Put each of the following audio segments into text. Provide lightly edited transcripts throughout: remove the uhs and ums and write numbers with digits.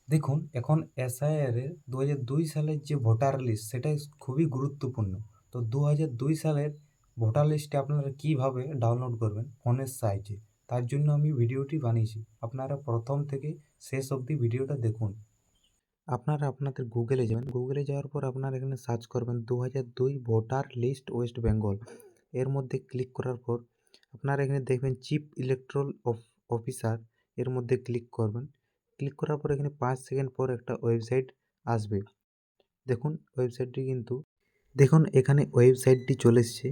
দেখুন, এখন এসআইআর এর ২০০২ সালের যে ভোটার লিস্ট সেটা খুবই গুরুত্বপূর্ণ। তো ২০০২ সালের ভোটার লিস্টটা আপনারা কিভাবে ডাউনলোড করবেন ফোনের সাহায্যে, তার জন্য আমি ভিডিওটি বানিয়েছি। আপনারা প্রথম থেকে শেষ অবধি ভিডিওটা দেখুন। আপনারা আপনাদের গুগলে যাবেন। গুগলে যাওয়ার পর আপনারা এখানে সার্চ করবেন ২০০২ ভোটার লিস্ট ওয়েস্ট বেঙ্গল। এর মধ্যে ক্লিক করার পর আপনারা এখানে দেখবেন চিফ ইলেকটোরাল অফিসার, এর মধ্যে ক্লিক করবেন। ক্লিক করার পর এখানে ৫ সেকেন্ড পর একটা ওয়েবসাইট আসবে। দেখুন ওয়েবসাইটটি কিন্তু দেখুন এখানে ওয়েবসাইটটি চলে এসছে।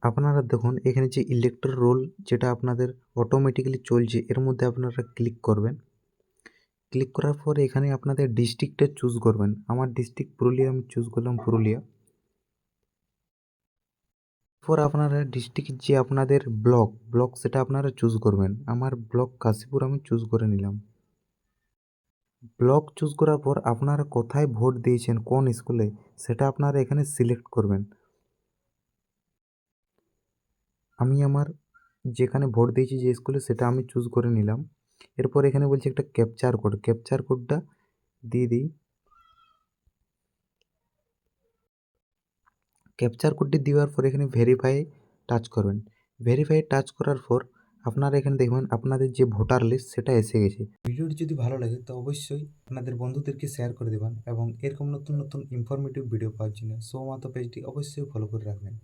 আপনারা দেখুন এখানে যে ইলেকটোরাল রোল যেটা আপনাদের অটোমেটিক্যালি চলছে এর মধ্যে আপনারা ক্লিক করবেন। ক্লিক করার পরে এখানে আপনাদের ডিস্ট্রিক্টটা চুজ করবেন। আমার ডিস্ট্রিক্ট পুরুলিয়া, আমি চুজ করলাম পুরুলিয়া। এরপর আপনারা ডিস্ট্রিক্ট যে আপনাদের ব্লক সেটা আপনারা চুজ করবেন। আমার ব্লক কাশীপুর আমি চুজ করে নিলাম। ব্লক চুজ করার পর আপনারা কোথায় ভোট দিয়েছেন কোন স্কুলে সেটা আপনারা এখানে সিলেক্ট করবেন। আমি আমার যেখানে ভোট দিয়েছি যে স্কুলে সেটা আমি চুজ করে নিলাম। এরপর এখানে বলছে একটা ক্যাপচার কোডটা দিয়ে দিই। ক্যাপচার কোডটি দেওয়ার পর এখানে ভেরিফাই টাচ করবেন। ভেরিফাই টাচ করার পর আপনারা এখানে দেখবেন আপনাদের যে ভোটার লিস্ট সেটা এসে গেছে। ভিডিওটি যদি ভালো লাগে তো অবশ্যই আপনাদের বন্ধুদেরকে শেয়ার করে দেবেন এবং এরকম নতুন নতুন ইনফরমেটিভ ভিডিও পাওয়ার জন্য সৌমাতো পেজটি অবশ্যই ফলো করে রাখবেন।